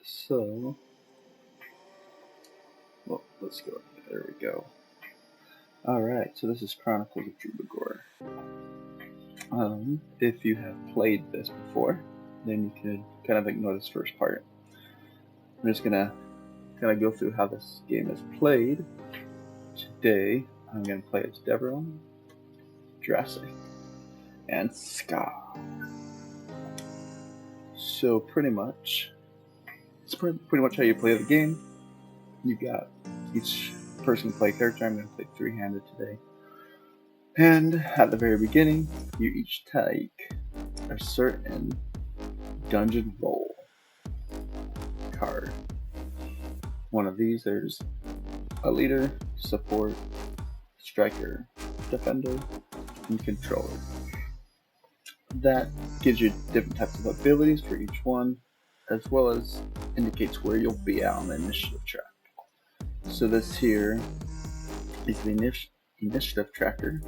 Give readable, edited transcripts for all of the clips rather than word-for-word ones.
So, well, let's go. There we go. Alright, so this is Chronicles of Drunagor. If you have played this before, then you can kind of ignore this first part. I'm just gonna kind of go through how this game is played. Today, I'm gonna play as Devron, Drasek, and Sskar. So pretty much, it's pretty much how you play the game. You've got each person can play a character. I'm gonna play three-handed today. And at the very beginning, you each take a certain dungeon role card. One of these, there's a leader, support, striker, defender, and controller. That gives you different types of abilities for each one, as well as indicates where you'll be at on the initiative track. So this here is the initiative tracker.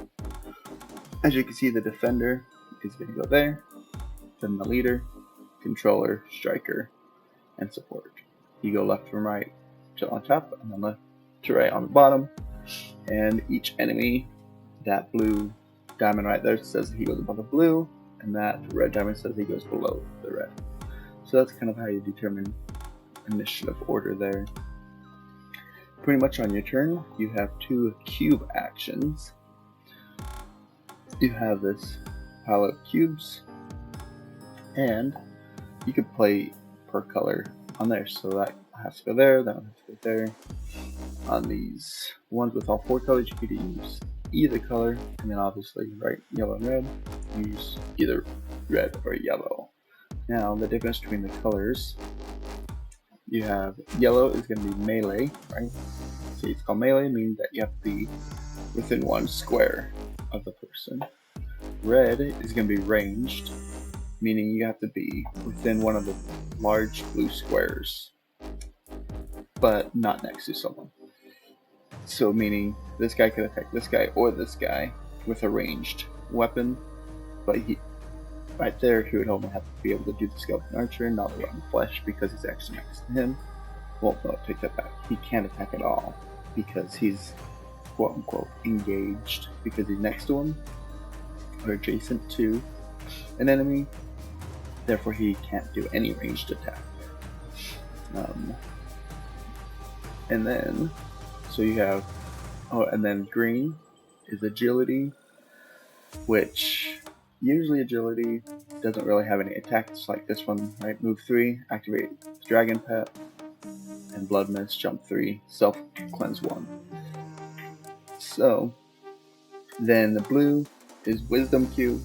As you can see, the defender is going to go there, then the leader, controller, striker, and support. You go left from right to on top, and then left to right on the bottom. And each enemy, that blue diamond right there says he goes above the blue, and that red diamond says he goes below the red. So that's kind of how you determine initiative order there. Pretty much on your turn, you have two cube actions. You have this pile of cubes, and you can play per color on there. So that has to go there, that one has to go there. On these ones with all four colors, you could use either color, and then obviously right, yellow, and red, use either red or yellow. Now the difference between the colors, you have yellow is going to be melee, right? See, it's called melee, meaning that you have to be within one square of the person. Red is going to be ranged, meaning you have to be within one of the large blue squares, but not next to someone. So meaning this guy could attack this guy or this guy with a ranged weapon, but right there he would only have to be able to do the skeleton archer, not the rotten flesh, because he's actually next to him. Well, no, take that back. He can't attack at all because he's quote unquote engaged, because he's next to him or adjacent to an enemy. Therefore, he can't do any ranged attack. And then, so you have, and then green is agility, which usually agility doesn't really have any attacks like this one, right? Move 3, activate Dragon Pet, and Blood Mist, jump 3, self cleanse 1. So then the blue is Wisdom Q.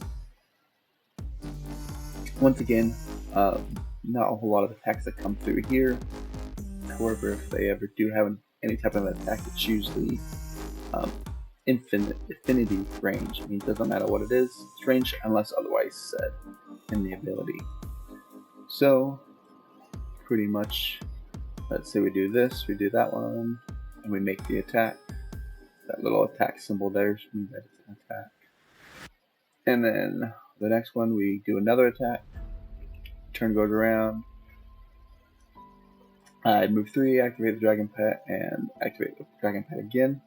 Once again, not a whole lot of attacks that come through here. However, if they ever do have any type of attack, it's usually infinity range. I mean, it doesn't matter what it is, it's range unless otherwise said in the ability. So, pretty much, let's say we do this, we do that one, and we make the attack. That little attack symbol there means that it's an attack. And then the next one, we do another attack. Turn goes around. I move 3, activate the Dragon Pet, and activate the Dragon Pet again.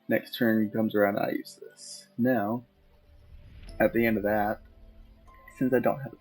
Next turn comes around, I use this. Now, at the end of that, since I don't have a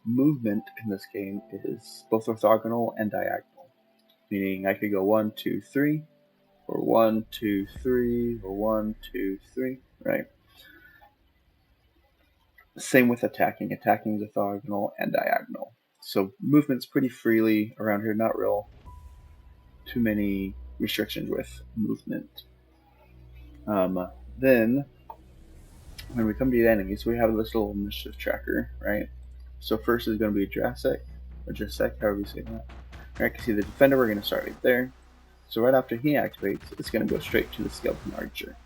movement in this game is both orthogonal and diagonal, meaning I could go 1, 2, 3, or 1, 2, 3, or 1, 2, 3, right? Same with attacking. Attacking is orthogonal and diagonal. So movement's pretty freely around here, not real too many restrictions with movement. Then, when we come to the enemies, we have this little initiative tracker, right? So first is going to be Drasek, or Drasek, however you say that. All right, you can see the defender, we're going to start right there. So right after he activates, it's going to go straight to the skeleton archer.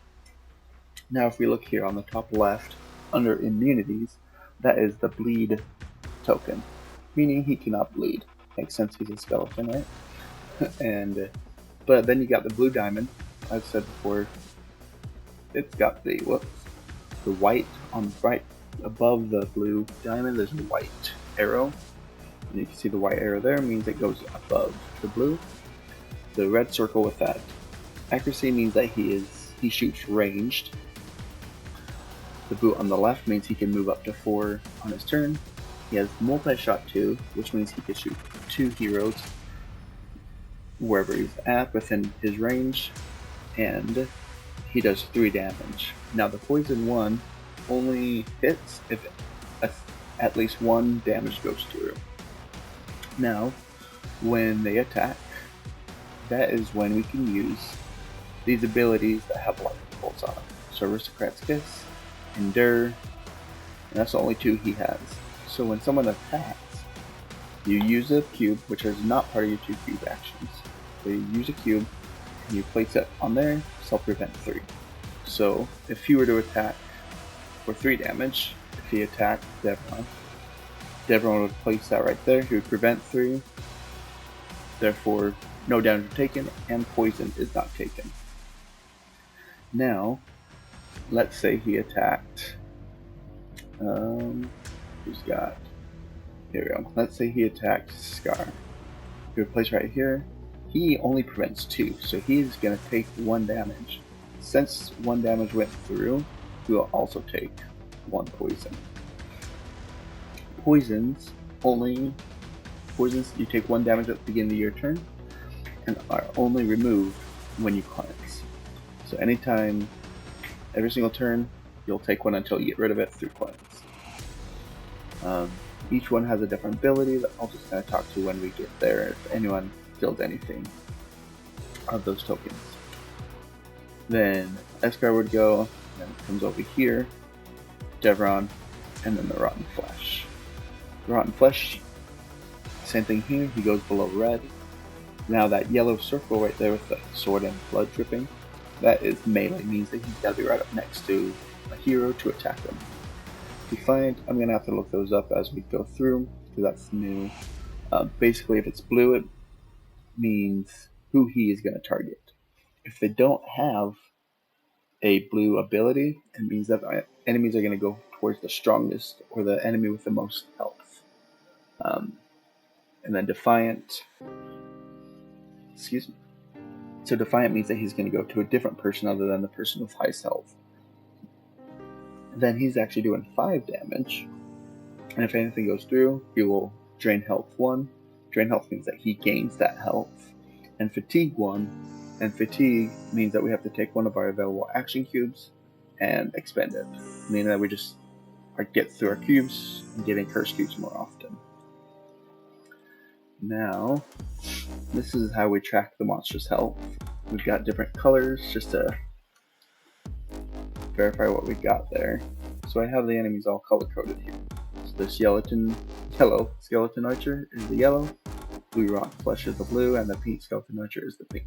Now if we look here on the top left, under immunities, that is the bleed token, meaning he cannot bleed. Makes sense, he's a skeleton, right? But then you got the blue diamond. I've said before, it's got the white on right above the blue diamond. There's a white arrow. And you can see the white arrow there means it goes above the blue. The red circle with that accuracy means that he shoots ranged. The boot on the left means he can move up to 4 on his turn. He has multi-shot 2, which means he can shoot 2 heroes wherever he's at within his range, and he does 3 damage. Now the poison 1 only hits if at least 1 damage goes through. Now, when they attack, that is when we can use these abilities that have lightning bolts on them. So Aristocrat's Kiss, Endure, and that's the only 2 he has. So when someone attacks, you use a cube, which is not part of your 2 cube actions. So you use a cube, and you place it on there, self-prevent 3. So if he were to attack for 3 damage, if he attacked Devron would place that right there. He would prevent 3, therefore no damage taken, and poison is not taken. Now, let's say he attacked, here we go. Let's say he attacked Sskar. He would place right here. He only prevents 2, so he's going to take 1 damage. Since 1 damage went through, he will also take 1 poison. Poisons, you take 1 damage at the beginning of your turn, and are only removed when you cleanse. So anytime, every single turn, you'll take 1 until you get rid of it through cleanse. Each one has a different ability that I'll just kind of talk to when we get there, if anyone kills anything of those tokens. Then Sskar would go, and then it comes over here, Devron, and then the Rotten Flesh. The Rotten Flesh, same thing here, he goes below red. Now that yellow circle right there with the sword and blood dripping, that is melee, means that he's got to be right up next to a hero to attack him. Defiant, I'm going to have to look those up as we go through, because that's new. Basically, if it's blue, it means who he is going to target. If they don't have a blue ability, it means that enemies are going to go towards the strongest, or the enemy with the most health. And then Defiant, so Defiant means that he's going to go to a different person other than the person with highest health. Then he's actually doing 5 damage, and if anything goes through, he will drain health 1. Drain health means that he gains that health, and fatigue 1, and fatigue means that we have to take 1 of our available action cubes and expend it, meaning that we just get through our cubes and getting curse cubes more often. Now, this is how we track the monster's health. We've got different colors just to verify what we got there. So I have the enemies all color-coded here. So this yellow skeleton archer is the yellow, blue rotten flesh is the blue, and the pink skeleton archer is the pink.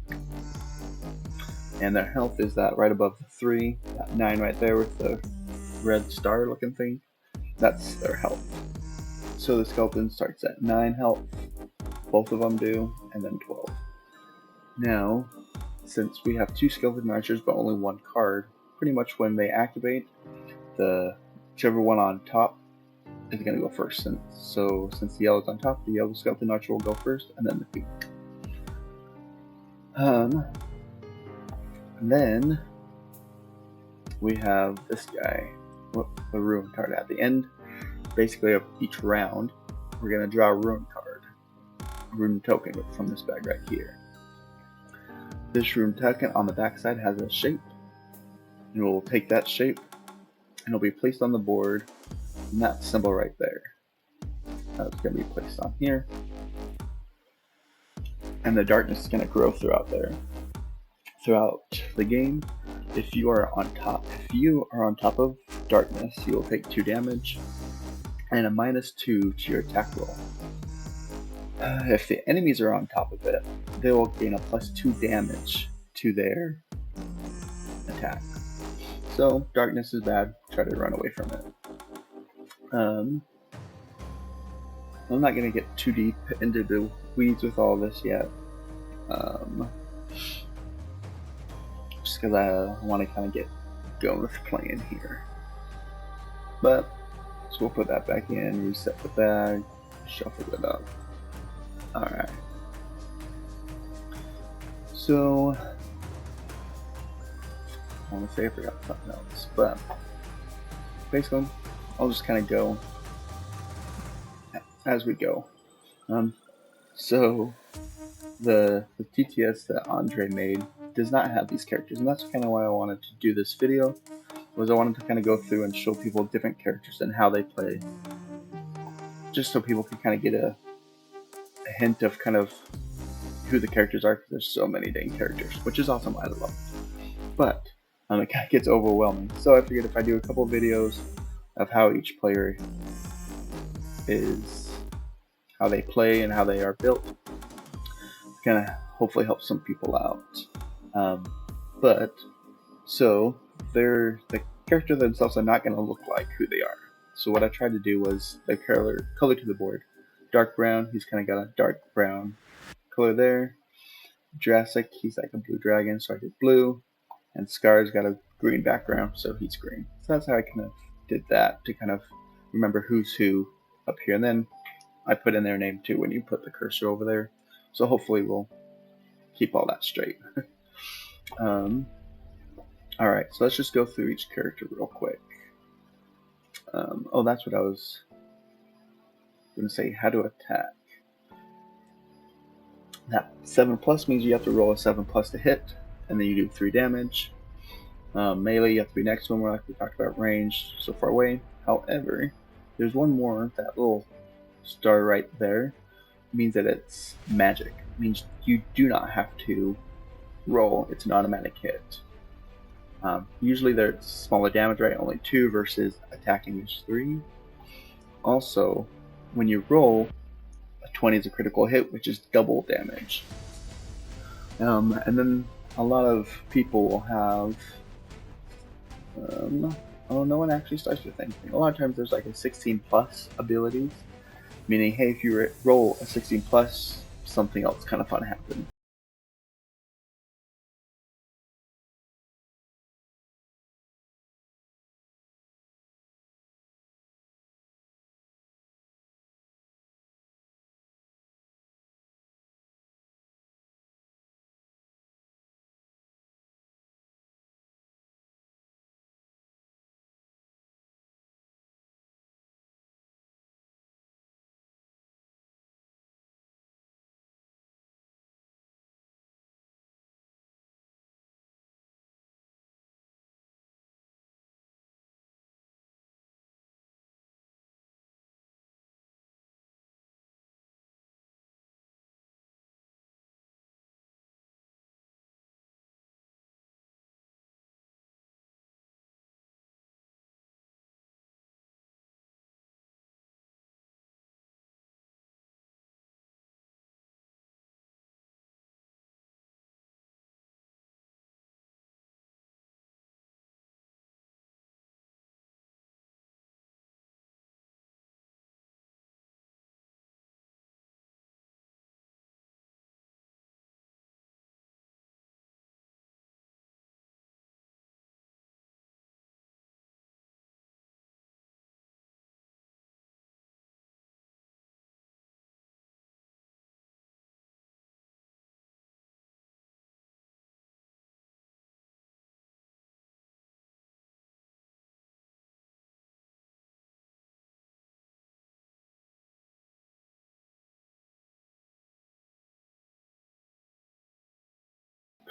And their health is that right above the 3, that 9 right there with the red star looking thing. That's their health. So the skeleton starts at 9 health, both of them do, and then 12. Now, since we have 2 skeleton archers but only 1 card, pretty much when they activate, whichever one on top is going to go first. So since the yellow's on top, the yellow skeleton archer will go first, and then the pink. And then we have this guy, the ruin card at the end, basically of each round. we're going to draw a rune card, a rune token from this bag right here. This rune token on the backside has a shape, and we'll take that shape and it'll be placed on the board, and that symbol right there. That's going to be placed on here, and the darkness is going to grow throughout there. Throughout the game, if you are on top of darkness, you will take 2 damage and a -2 to your attack roll. If the enemies are on top of it, they will gain a +2 damage to their attack. So darkness is bad. Try to run away from it. I'm not going to get too deep into the weeds with all this yet. Just because I want to kind of get going with playing here. But, so we'll put that back in, reset the bag, shuffle it up. Alright. So, I want to say I forgot something else, but basically, I'll just kind of go as we go. So, the TTS that Andre made does not have these characters, and that's kind of why I wanted to do this video. Was I wanted to kind of go through and show people different characters and how they play, just so people can kind of get a hint of kind of who the characters are, because there's so many dang characters, which is awesome. I love it. But it kind of gets overwhelming, so I figured if I do a couple videos of how each player is, how they play and how they are built, it's gonna hopefully help some people out. So the character themselves are not going to look like who they are. So what I tried to do was the color to the board. Dark brown, he's kind of got a dark brown color there. Drasek, he's like a blue dragon, so I did blue. And Skar's got a green background, so he's green. So that's how I kind of did that, to kind of remember who's who up here. And then I put in their name too when you put the cursor over there. So hopefully we'll keep all that straight. Alright, so let's just go through each character real quick. Oh, that's what I was going to say, how to attack. That 7+ means you have to roll a 7+ to hit, and then you do 3 damage. Melee, you have to be next to him, like we talked about. Range, so far away. However, there's one more. That little star right there means that it's magic. It means you do not have to roll, it's an automatic hit. Usually there's smaller damage, right? Only 2 versus attacking is 3. Also, when you roll, a 20 is a critical hit, which is double damage. And then a lot of people will have... oh, no one actually starts with anything. A lot of times there's like a 16+ abilities, meaning, hey, if you roll a 16+, something else kind of fun happens.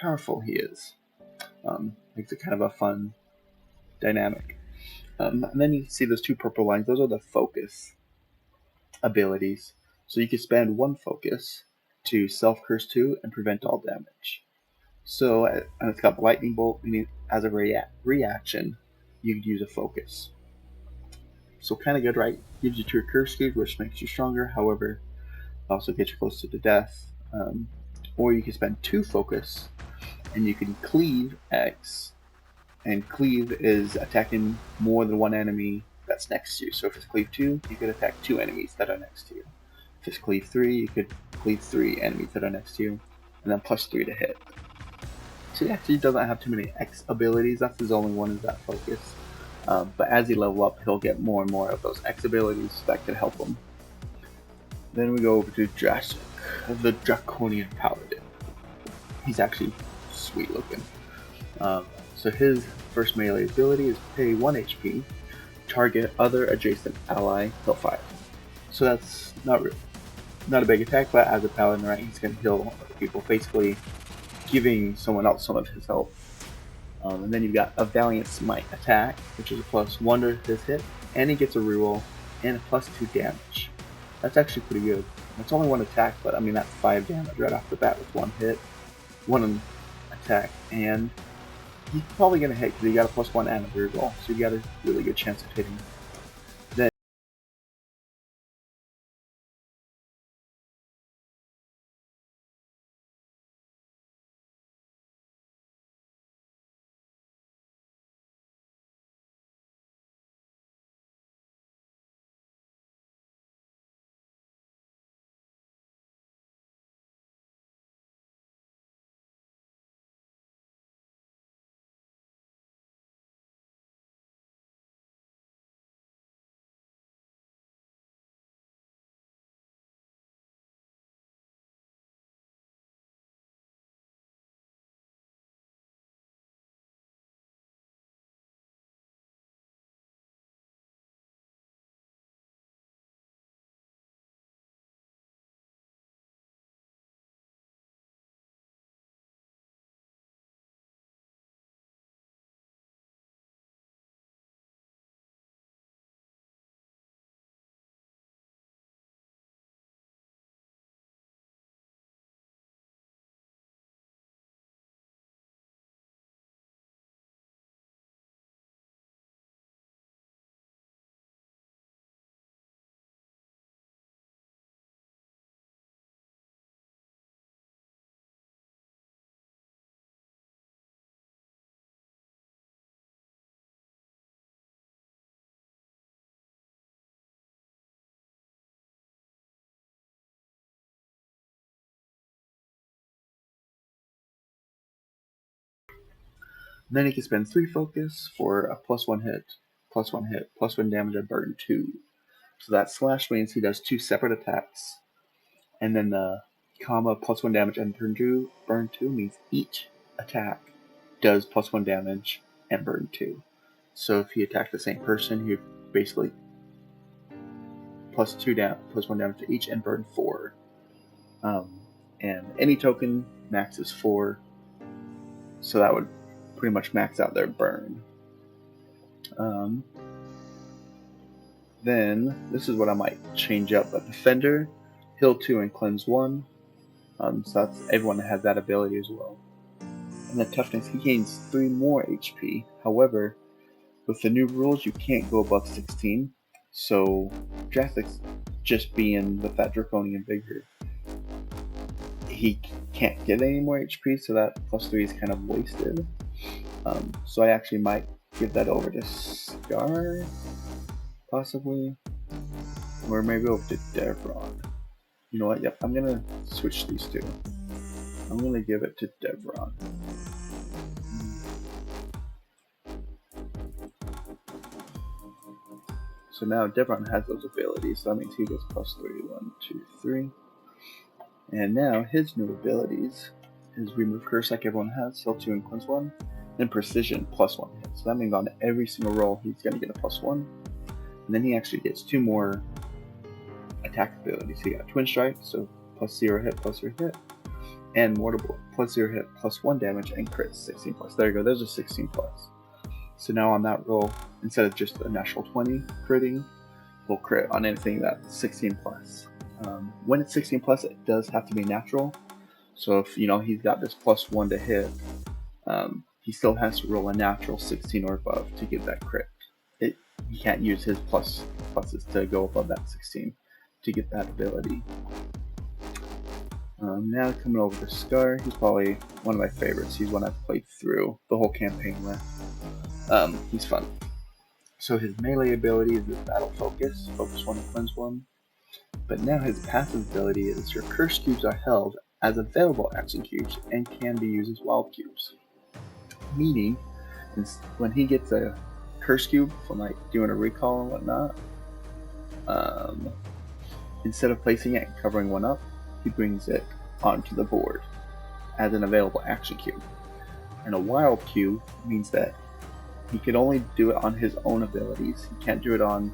powerful he is. Makes it kind of a fun dynamic. And then you see those two purple lines. Those are the focus abilities. So you can spend one focus to self-curse 2 and prevent all damage. So and it's got lightning bolt, meaning as a reaction, you could use a focus. So kind of good, right? Gives you 2 curse speed, which makes you stronger. However, also gets you closer to death. Or you can spend 2 focus, and you can cleave X. And cleave is attacking more than one enemy that's next to you. So if it's cleave 2, you could attack 2 enemies that are next to you. If it's cleave 3, you could cleave 3 enemies that are next to you, and then plus 3 to hit. So he actually doesn't have too many X abilities. That's his only one, is that focus. But as he level up, he'll get more and more of those X abilities that can help him. Then we go over to Drasek, the Draconian Paladin. He's actually sweet looking. So his first melee ability is pay 1 HP, target other adjacent ally, heal 5. So that's not a big attack, but as a paladin, right, he's going to heal other people, basically giving someone else some of his health. And then you've got a Valiant Smite attack, which is a +1 to his hit, and he gets a reroll and a +2 damage. That's actually pretty good. It's only 1 attack, but I mean that's 5 damage right off the bat with 1 hit, 1 attack, and he's probably going to hit because he got a +1 and a reroll, so you got a really good chance of hitting. Then he can spend 3 focus for a +1 hit, +1 damage, and burn 2. So that slash means he does 2 separate attacks. And then the comma +1 damage and burn 2 means each attack does +1 damage and burn 2. So if he attacked the same person, he would basically +1 damage to each and burn 4. And any token maxes 4. So that would pretty much max out their burn. Then this is what I might change up. But Defender, heal 2 and cleanse 1. So that's everyone that has that ability as well. And the Toughness, he gains 3 more HP. However, with the new rules, you can't go above 16. So Drasek's just being with that Draconian Vigor, he can't get any more HP, so that +3 is kind of wasted. So I actually might give that over to Sskar, possibly, or maybe over to Devron. You know what? Yep, I'm gonna switch these two. I'm gonna give it to Devron. So now Devron has those abilities, so that means he gets +3. 1, 2, 3. And now his new abilities is Remove Curse, like everyone has, heal 2 and cleanse 1. Then Precision, +1 hit. So that means on every single roll he's going to get a +1. And then he actually gets 2 more attack abilities. He got Twin Strike, so +0 hit, +0 hit. and mortal blow, plus 0 hit, plus 1 damage, and crit 16 plus. There you go, there's a 16 plus. So now on that roll, instead of just a natural 20 critting, we'll crit on anything that's 16 plus. When it's 16 plus, it does have to be natural. So if he's got this plus 1 to hit, he still has to roll a natural 16 or above to get that crit. He can't use his pluses to go above that 16 to get that ability. Now coming over to Sskar, he's probably one of my favorites. He's one I've played through the whole campaign with. He's fun. So his melee ability is his battle focus 1 and cleanse 1. But now his passive ability is your curse cubes are held as available action cubes and can be used as wild cubes. Meaning, when he gets a curse cube from like doing a recall and whatnot, instead of placing it and covering one up, he brings it onto the board as an available action cube. And a wild cube means that he could only do it on his own abilities. He can't do it on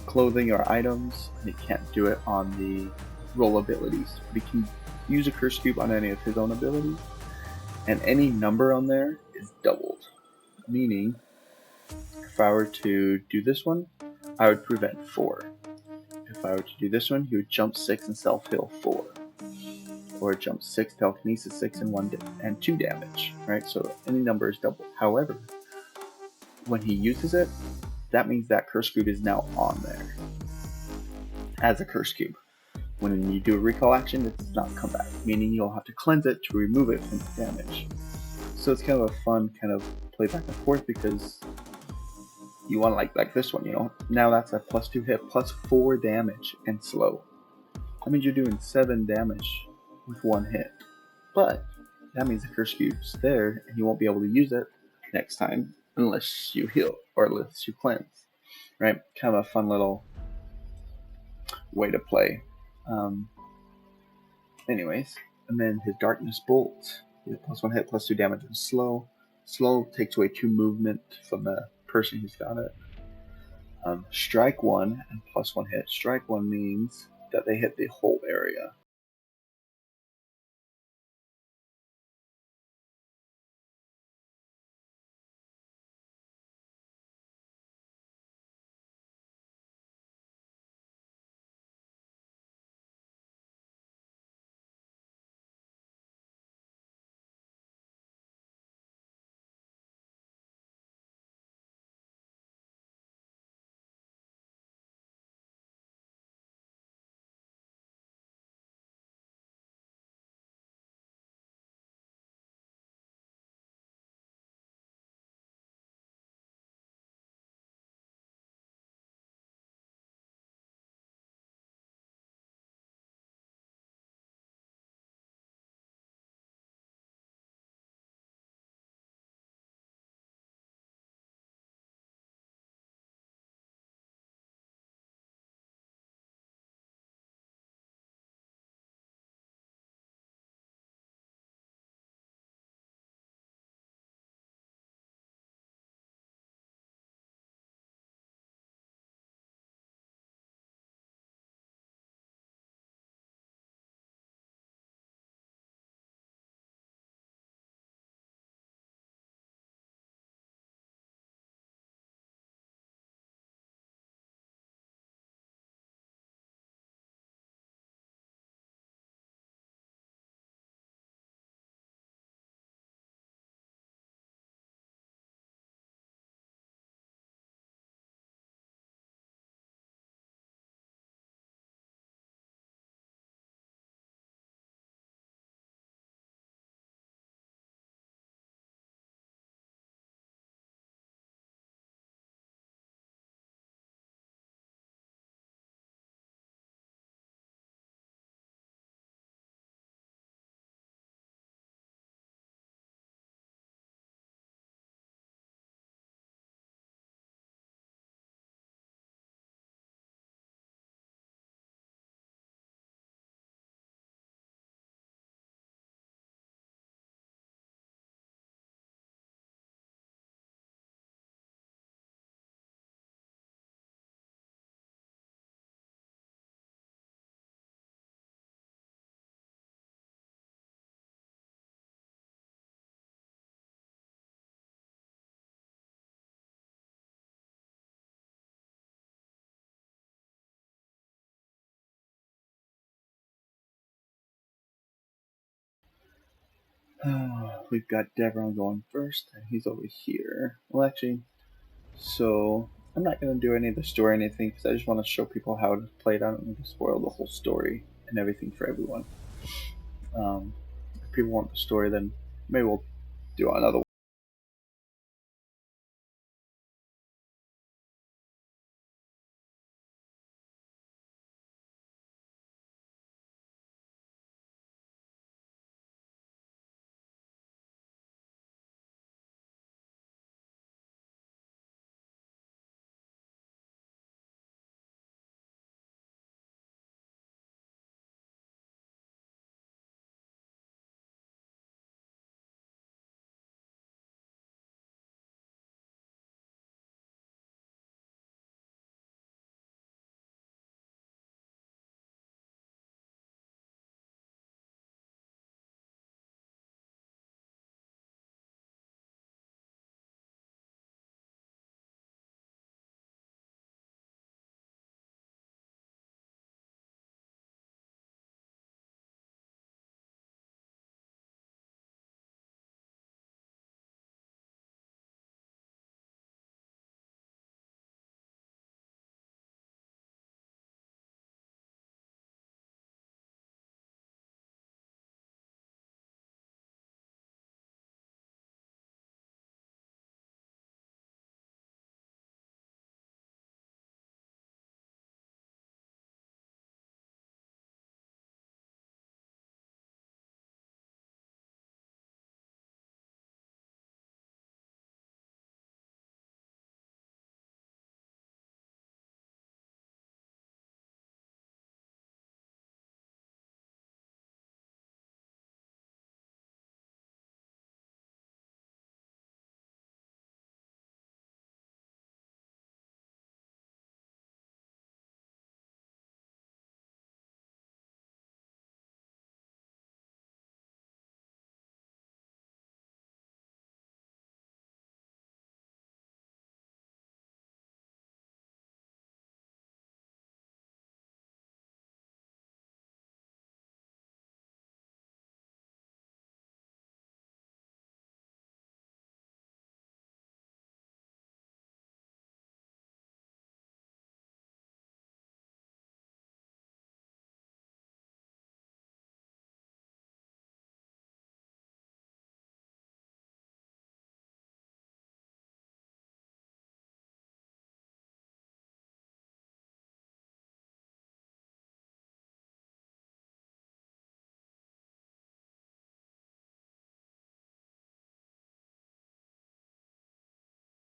clothing or items, and he can't do it on the roll abilities. But he can use a curse cube on any of his own abilities, and any number on there is doubled. Meaning, if I were to do this one, I would prevent 4. If I were to do this one, he would jump 6 and self-heal 4. Or jump 6, telekinesis 6, and 2 damage, right? So any number is doubled. However, when he uses it, that means that curse cube is now on there as a curse cube. When you do a recall action, it does not come back, meaning you'll have to cleanse it to remove it from the damage. So it's kind of a fun kind of play back and forth, because you want to like this one, now that's a plus 2 hit, plus 4 damage, and slow. That means you're doing 7 damage with 1 hit. But that means the curse cube's there, and you won't be able to use it next time unless you heal or unless you cleanse. Right? Kind of a fun little way to play. Anyways, and then his Darkness Bolt. Plus 1 hit, plus 2 damage, and slow. Slow takes away 2 movement from the person who's got it. Strike 1 and plus 1 hit. Strike 1 means that they hit the whole area. We've got Devron going first, and he's over here. Well, actually, so I'm not going to do any of the story or anything because I just want to show people how to play it. I don't need to spoil the whole story and everything for everyone. If people want the story, then maybe we'll do another one.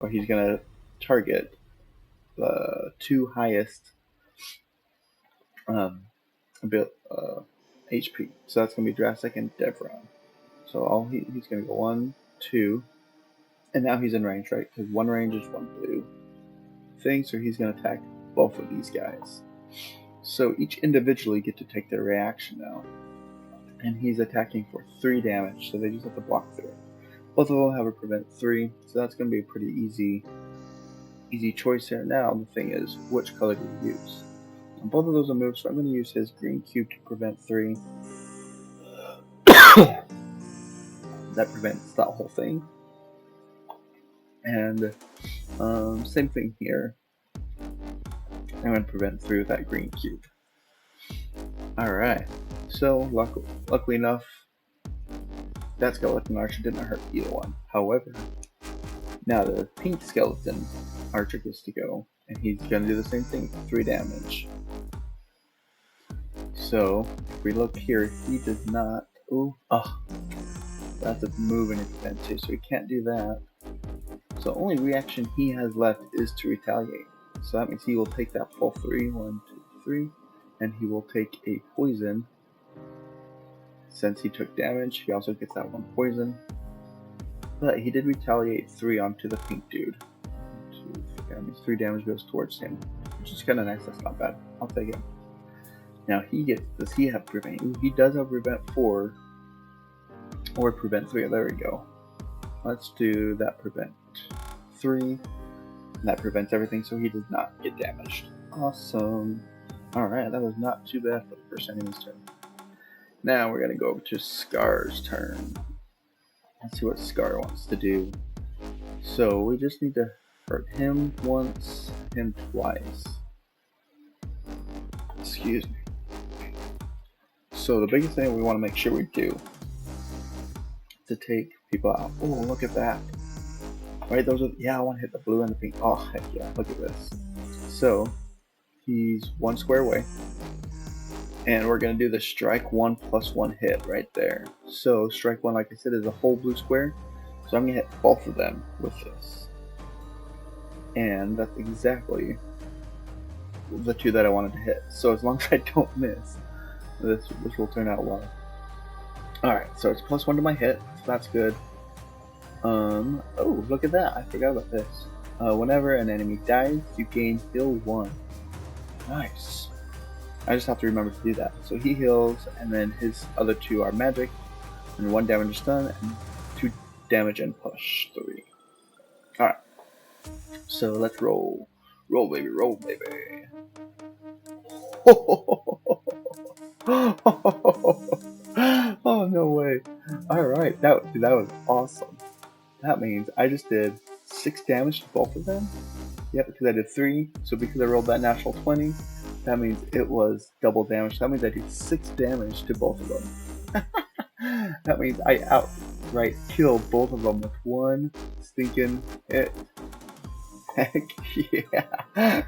Or he's going to target the two highest um, HP. So that's going to be Drasek and Devron. So he's going to go 1, 2, and now he's in range, right? Because one range is one blue thing, so he's going to attack both of these guys. So each individually get to take their reaction now. And he's attacking for 3 damage, so they just have to block through it. Both of them have a prevent 3, so that's going to be a pretty easy choice here. Now the thing is, which color do you use? And both of those are moves, so I'm going to use his green cube to prevent 3. That prevents that whole thing. And same thing here. I'm going to prevent 3 with that green cube. Alright, so luckily enough, that skeleton archer didn't hurt either one. However, now the pink skeleton archer gets to go, and he's going to do the same thing, 3 damage. So, if we look here, he does not... that's a move and event too, so he can't do that. So only reaction he has left is to retaliate. So that means he will take that full 3, 1, 2, 3, and he will take a poison. Since he took damage, he also gets that 1 poison. But he did retaliate 3 onto the pink dude. 2, that means 3 damage goes towards him, which is kind of nice. That's not bad. I'll take it. Now does he have prevent? Ooh, he does have prevent 4 or prevent 3. There we go. Let's do that prevent 3. And that prevents everything, so he does not get damaged. Awesome. Alright, that was not too bad for the first enemy's turn. Now we're going to go over to Skar's turn. Let's see what Sskar wants to do. So we just need to hurt him once, him twice. Excuse me. So the biggest thing we want to make sure we do to take people out. Oh, look at that. Right, those are, yeah, I want to hit the blue and the pink. Oh, heck yeah, look at this. So he's 1 square away. And we're going to do the strike 1 plus 1 hit right there. So strike 1, like I said, is a whole blue square. So I'm going to hit both of them with this. And that's exactly the 2 that I wanted to hit. So as long as I don't miss, this will turn out well. Alright, so it's plus 1 to my hit, so that's good. Oh, look at that, I forgot about this. Whenever an enemy dies, you gain heal 1. Nice. I just have to remember to do that. So he heals, and then his other 2 are magic, and 1 damage stun, and 2 damage and push 3. Alright. So let's roll. Roll, baby, roll, baby. Oh, no way. Alright, that was awesome. That means I just did 6 damage to both of them. Yep, because I did 3. So because I rolled that natural 20, that means it was double damage. That means I did 6 damage to both of them. That means I outright killed both of them with 1 stinking hit. Heck yeah.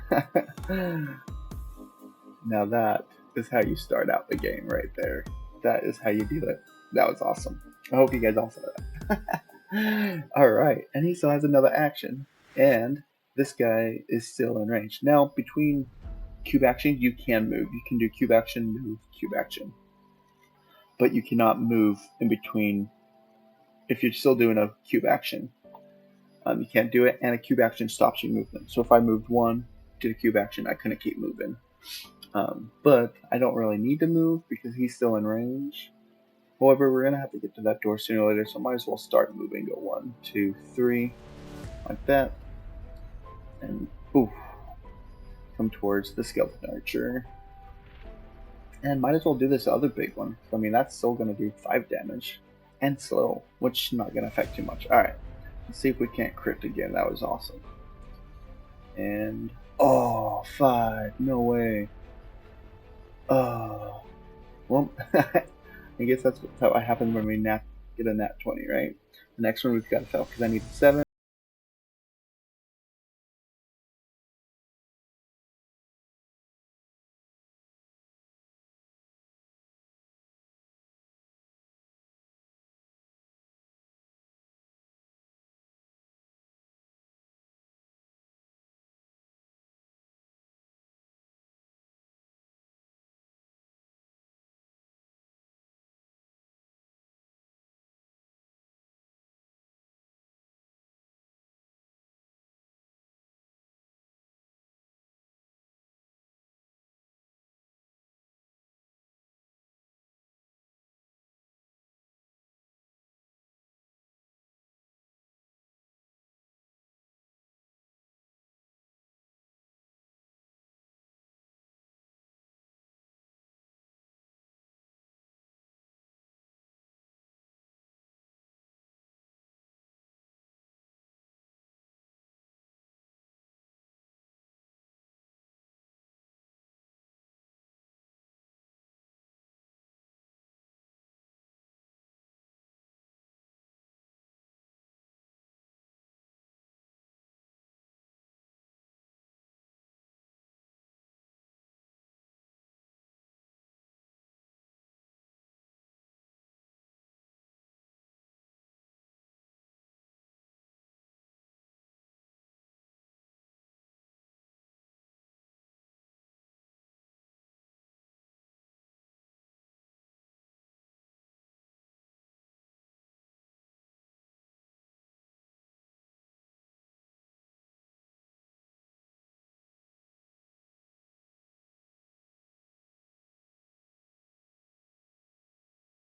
Now that is how you start out the game right there. That is how you do it. That was awesome. I hope you guys all saw that. Alright, and he still has another action. And this guy is still in range. Now, between cube action, you can move. You can do cube action, move, cube action. But you cannot move in between. If you're still doing a cube action, you can't do it, and a cube action stops your movement. So if I moved 1, did a cube action, I couldn't keep moving. But I don't really need to move because he's still in range. However, we're going to have to get to that door sooner or later, so I might as well start moving. Go 1, 2, 3, like that. And oof, come towards the skeleton archer. And might as well do this other big one. I mean, that's still going to do 5 damage. And slow, which is not going to affect too much. Alright, let's see if we can't crit again. That was awesome. And, oh, 5. No way. Oh. Well, I guess that's what happens when we get a nat 20, right? The next one we've got to fail because I need a 7.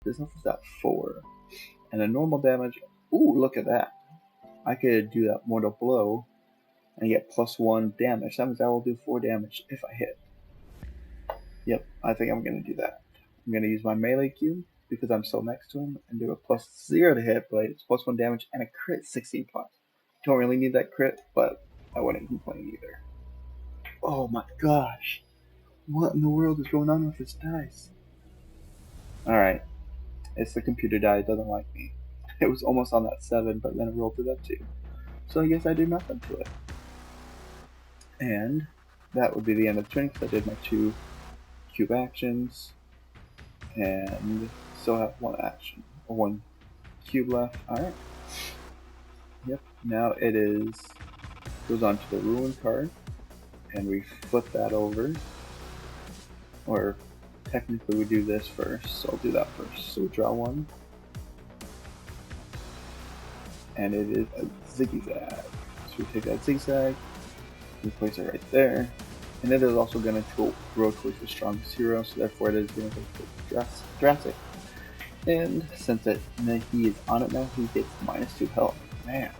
This one's at 4. And a normal damage. Ooh, look at that. I could do that mortal blow and get plus 1 damage. That means I will do 4 damage if I hit. Yep, I think I'm going to do that. I'm going to use my melee cube. because I'm so next to him, and do a +0 to hit, but it's +1 damage and a crit 16 plus. Don't really need that crit, but I wouldn't complain either. Oh my gosh. What in the world is going on with this dice? Alright. It's the computer die, it doesn't like me. It was almost on that 7, but then it rolled to that 2. So I guess I do nothing to it. And that would be the end of the turn because I did my 2 cube actions. And still have 1 action, or 1 cube left. Alright. Yep, now it goes on to the ruin card. And we flip that over. Or technically we do this first, so I'll do that first. So we draw 1. And it is a zigzag. So we take that zigzag, we place it right there, and it is also going to grow towards the strongest hero, so therefore it is going to go to Drasek. And since he is on it now, he gets -2 health. Man.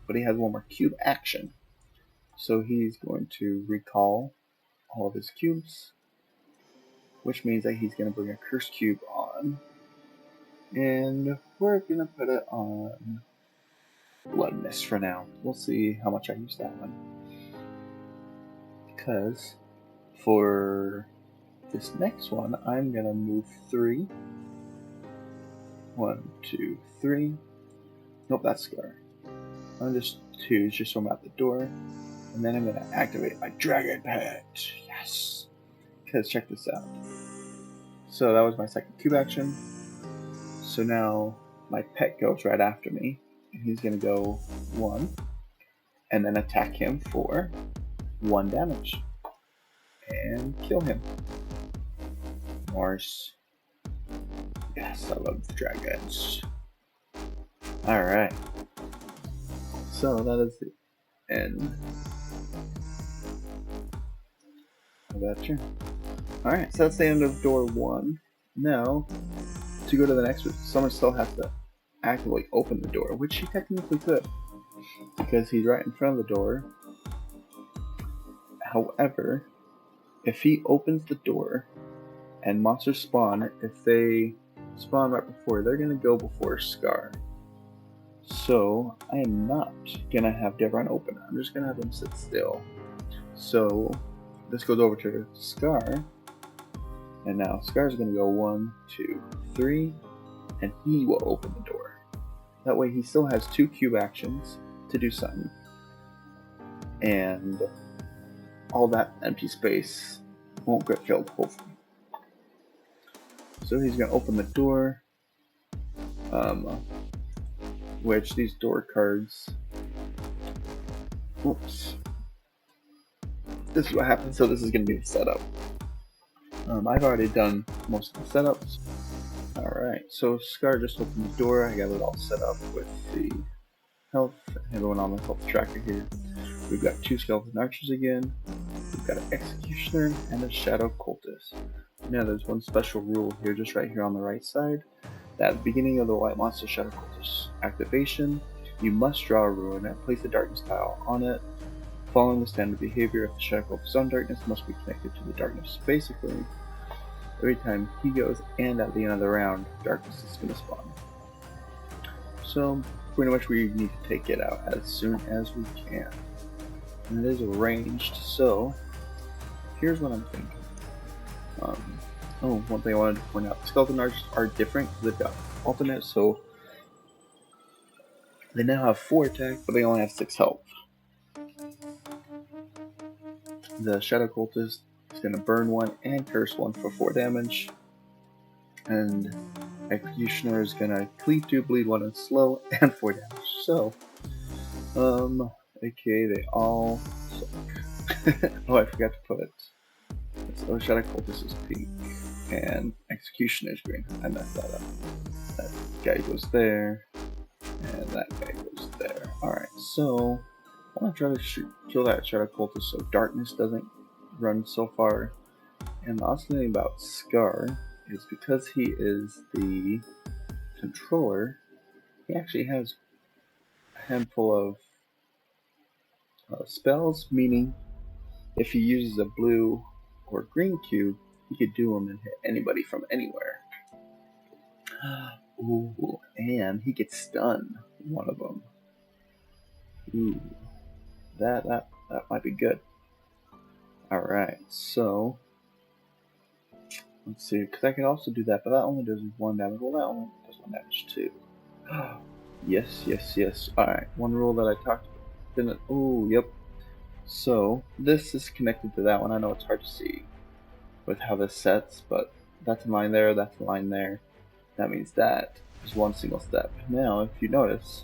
But he has 1 more cube action. So he's going to recall all of his cubes, which means that he's going to bring a curse cube on. And we're going to put it on Blood Mist for now. We'll see how much I use that one. Because for this next one, I'm going to move 3. 1, 2, 3. Nope, that's Sskar. I'm just 2, just so I'm at the door. And then I'm going to activate my Dragon Pet. Yes! Because check this out. So that was my second cube action. So now my pet goes right after me. And he's going to go 1. And then attack him for 1 damage. And kill him. Morse. Yes, I love dragons. Alright. So that is the end of that turn. Alright, so that's the end of door 1. Now, to go to the next one, someone still has to actively open the door, which he technically could, because he's right in front of the door. However, if he opens the door and monsters spawn, if they spawn right before, they're going to go before Sskar. So I am not going to have Devron open. I'm just going to have him sit still. So this goes over to Sskar. And now Skar's going to go 1, 2, 3. And he will open the door. That way he still has 2 cube actions to do something. And all that empty space won't get filled, hopefully. So he's going to open the door, which these door cards, whoops, this is what happens. So this is going to be the setup. I've already done most of the setups. Alright, so Sskar just opened the door. I got it all set up with the health, everyone on the health tracker here. We've got 2 skeleton archers again. We've got an executioner and a shadow cultist. Now there's one special rule here, just right here on the right side. That at the beginning of the white monster shadow cultist activation, you must draw a rune and place a darkness tile on it. Following the standard behavior of the shadow cultist's own darkness must be connected to the darkness. Basically, every time he goes and at the end of the round, darkness is going to spawn. So pretty much we need to take it out as soon as we can. And it is arranged, so here's what I'm thinking. One thing I wanted to point out, the skeleton archers are different because they've got ultimate, so they now have 4 attack, but they only have 6 health. The shadow cultist is going to burn 1 and curse 1 for 4 damage. And executioner is going to cleave 2, bleed 1, and slow, and 4 damage. So, aka they all suck. Oh, I forgot to put so shadow cultist is pink and executioner is green. I messed that up. That guy goes there, and that guy goes there. Alright, so I want to try to kill that shadow cultist so darkness doesn't run so far. And the awesome thing about Sskar is because he is the controller, he actually has a handful of spells, meaning if he uses a blue or green cube, he could do them and hit anybody from anywhere. Ooh, and he could stun one of them. Ooh, that might be good. Alright, so let's see, because I could also do that, but that only does 1 damage. Well, that only does 1 damage too. Yes. Alright, one rule that I talked about. Didn't. Oh, yep. So, this is connected to that one. I know it's hard to see with how this sets, but that's a line there, that's a line there. That means that is one single step. Now, if you notice,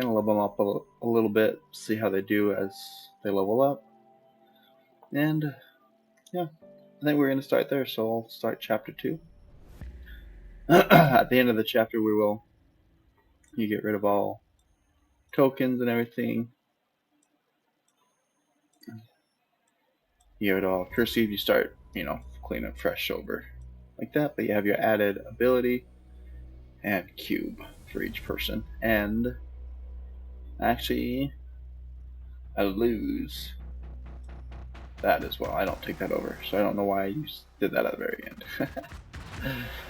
Gonna level them up a little bit, see how they do as they level up. And yeah, I think we're gonna start there. So I'll start chapter 2. At the end of the chapter, you get rid of all tokens and everything. You get rid of all curse seed. You start, cleaning fresh over like that. But you have your added ability and cube for each person. And actually, I lose that as well. I don't take that over, so I don't know why you did that at the very end.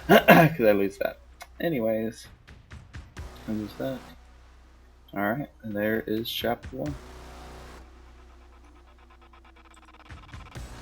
Because I lose that. Anyways, I lose that. Alright, and there is chapter 1.